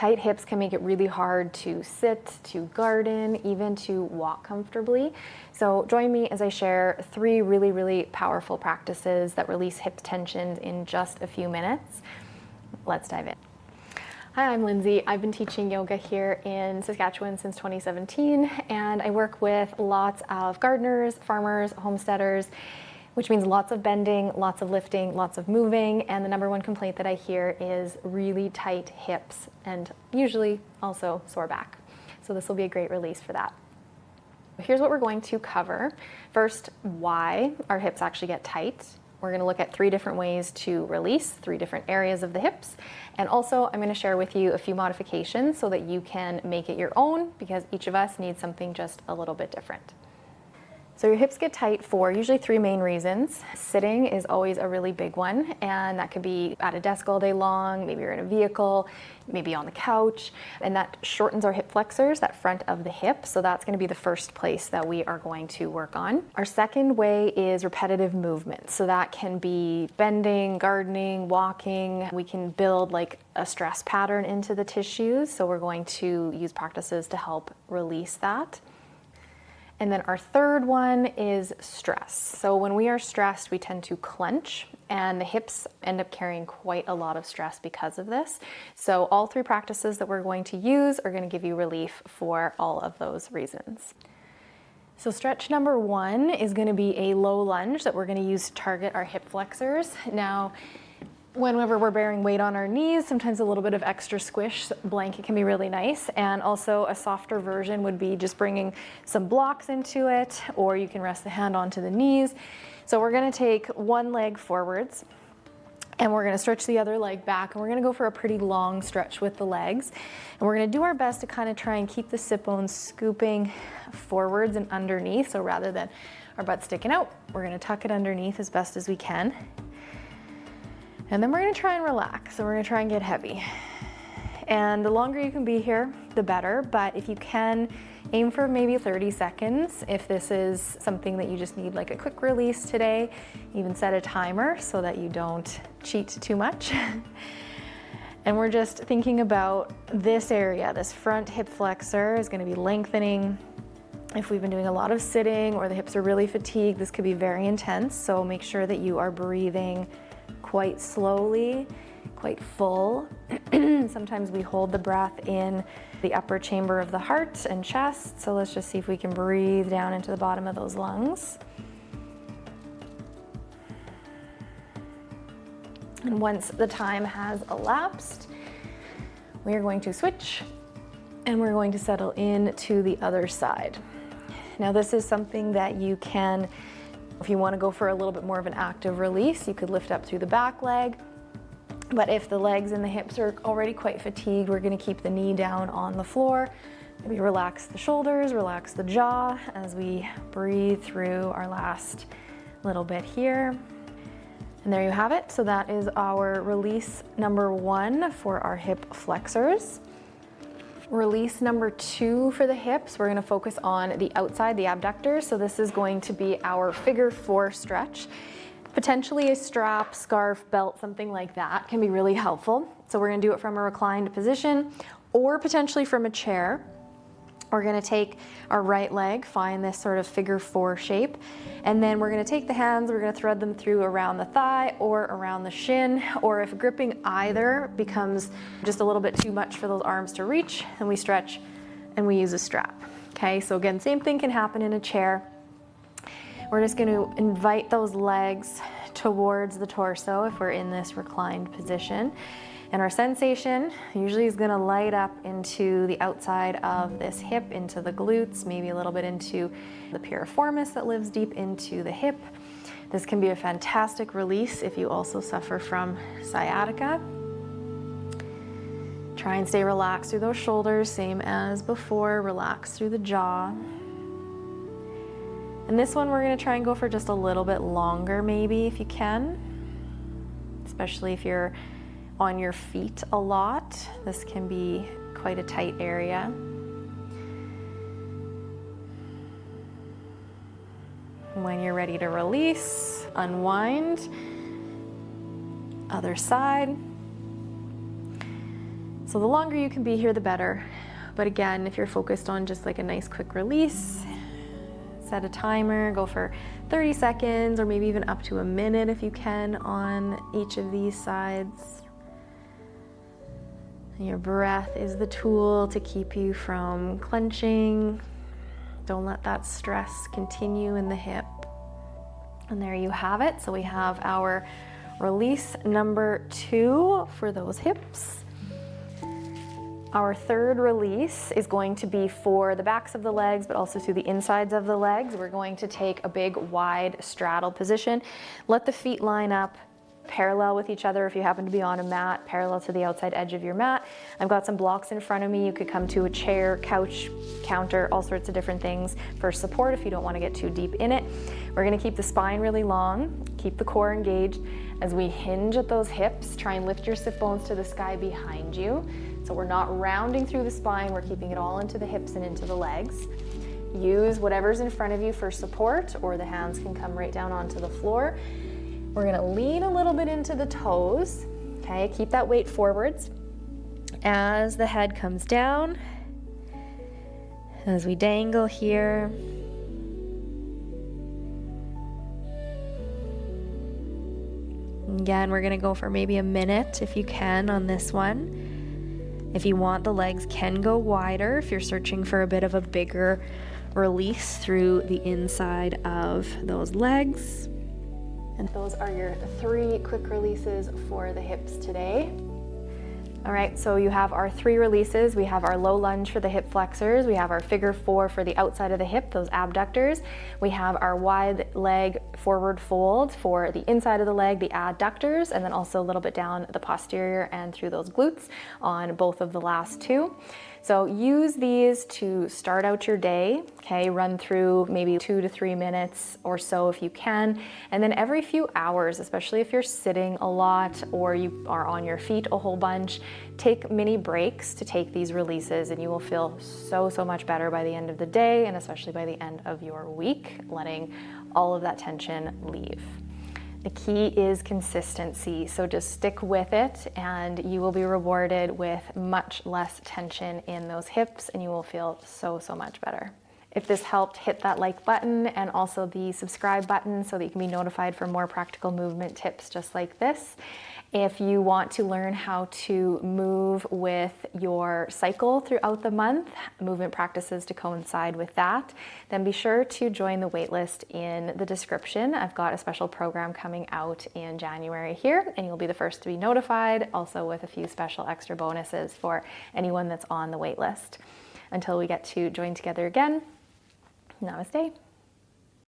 Tight hips can make it really hard to sit, to garden, even to walk comfortably. So join me as I share 3 really, really powerful practices that release hip tensions in just a few minutes. Let's dive in. Hi, I'm Lindsay. I've been teaching yoga here in Saskatchewan since 2017, and I work with lots of gardeners, farmers, homesteaders, which means lots of bending, lots of lifting, lots of moving, and the number one complaint that I hear is really tight hips and usually also sore back. So this will be a great release for that. Here's what we're going to cover. First, why our hips actually get tight. We're going to look at 3 different ways to release 3 different areas of the hips. And also, I'm going to share with you a few modifications so that you can make it your own, because each of us needs something just a little bit different. So your hips get tight for usually 3 main reasons. Sitting is always a really big one, and that could be at a desk all day long, maybe you're in a vehicle, maybe on the couch, and that shortens our hip flexors, that front of the hip, so that's going to be the first place that we are going to work on. Our second way is repetitive movement, so that can be bending, gardening, walking. We can build like a stress pattern into the tissues, so we're going to use practices to help release that. And then our third one is stress. So when we are stressed, we tend to clench, and the hips end up carrying quite a lot of stress because of this. So all 3 practices that we're going to use are going to give you relief for all of those reasons. So stretch number 1 is going to be a low lunge that we're going to use to target our hip flexors. Now, whenever we're bearing weight on our knees, sometimes a little bit of extra squish blanket can be really nice. And also a softer version would be just bringing some blocks into it, or you can rest the hand onto the knees. So we're gonna take one leg forwards, and we're gonna stretch the other leg back, and we're gonna go for a pretty long stretch with the legs. And we're gonna do our best to kind of try and keep the sit bones scooping forwards and underneath. So rather than our butt sticking out, we're gonna tuck it underneath as best as we can. And then we're gonna try and relax. So we're gonna try and get heavy. And the longer you can be here, the better. But if you can, aim for maybe 30 seconds. If this is something that you just need like a quick release today, even set a timer so that you don't cheat too much. And we're just thinking about this area, this front hip flexor is gonna be lengthening. If we've been doing a lot of sitting or the hips are really fatigued, this could be very intense. So make sure that you are breathing quite slowly, quite full. Sometimes we hold the breath in the upper chamber of the heart and chest. So let's just see if we can breathe down into the bottom of those lungs. And once the time has elapsed, we are going to switch and we're going to settle in to the other side. Now this is something that you can, if you want to go for a little bit more of an active release, you could lift up through the back leg. But if the legs and the hips are already quite fatigued, we're going to keep the knee down on the floor. Maybe relax the shoulders, relax the jaw as we breathe through our last little bit here. And there you have it. So that is our release number 1 for our hip flexors. Release number 2 for the hips, we're going to focus on the outside, the abductors. So this is going to be our figure 4 stretch. Potentially a strap, scarf, belt, something like that can be really helpful. So we're going to do it from a reclined position or potentially from a chair. We're going to take our right leg, find this sort of figure 4 shape, and then we're going to take the hands, we're going to thread them through around the thigh or around the shin, or if gripping either becomes just a little bit too much for those arms to reach, then we stretch and we use a strap. Okay, so again, same thing can happen in a chair. We're just going to invite those legs towards the torso if we're in this reclined position. And our sensation usually is going to light up into the outside of this hip, into the glutes, maybe a little bit into the piriformis that lives deep into the hip. This can be a fantastic release if you also suffer from sciatica. Try and stay relaxed through those shoulders, same as before. Relax through the jaw. And this one we're going to try and go for just a little bit longer maybe if you can, especially if you're on your feet a lot. This can be quite a tight area. When you're ready to release, unwind. Other side. So the longer you can be here, the better. But again, if you're focused on just like a nice quick release, set a timer, go for 30 seconds or maybe even up to a minute if you can on each of these sides. Your breath is the tool to keep you from clenching. Don't let that stress continue in the hip. And there you have it. So we have our release number 2 for those hips. Our third release is going to be for the backs of the legs, but also to the insides of the legs. We're going to take a big wide straddle position. Let the feet line up parallel with each other if you happen to be on a mat, parallel to the outside edge of your mat. I've got some blocks in front of me. You could come to a chair, couch, counter, all sorts of different things for support if you don't want to get too deep in it. We're going to keep the spine really long, keep the core engaged. As we hinge at those hips, try and lift your sit bones to the sky behind you. So we're not rounding through the spine, we're keeping it all into the hips and into the legs. Use whatever's in front of you for support, or the hands can come right down onto the floor. We're gonna lean a little bit into the toes, okay? Keep that weight forwards. As the head comes down, as we dangle here. Again, we're gonna go for maybe a minute if you can on this one. If you want, the legs can go wider if you're searching for a bit of a bigger release through the inside of those legs. And those are your 3 quick releases for the hips today. All right, so you have our 3 releases. We have our low lunge for the hip flexors. We have our figure 4 for the outside of the hip, those abductors. We have our wide leg forward fold for the inside of the leg, the adductors, and then also a little bit down the posterior and through those glutes on both of the last 2. So use these to start out your day, okay? Run through maybe 2 to 3 minutes or so if you can. And then every few hours, especially if you're sitting a lot or you are on your feet a whole bunch, take mini breaks to take these releases, and you will feel so much better by the end of the day, and especially by the end of your week, letting all of that tension leave. The key is consistency, so just stick with it and you will be rewarded with much less tension in those hips, and you will feel so much better. If this helped, hit that like button and also the subscribe button so that you can be notified for more practical movement tips just like this. If you want to learn how to move with your cycle throughout the month, movement practices to coincide with that, then be sure to join the waitlist in the description. I've got a special program coming out in January here, and you'll be the first to be notified, also with a few special extra bonuses for anyone that's on the waitlist. Until we get to join together again, namaste.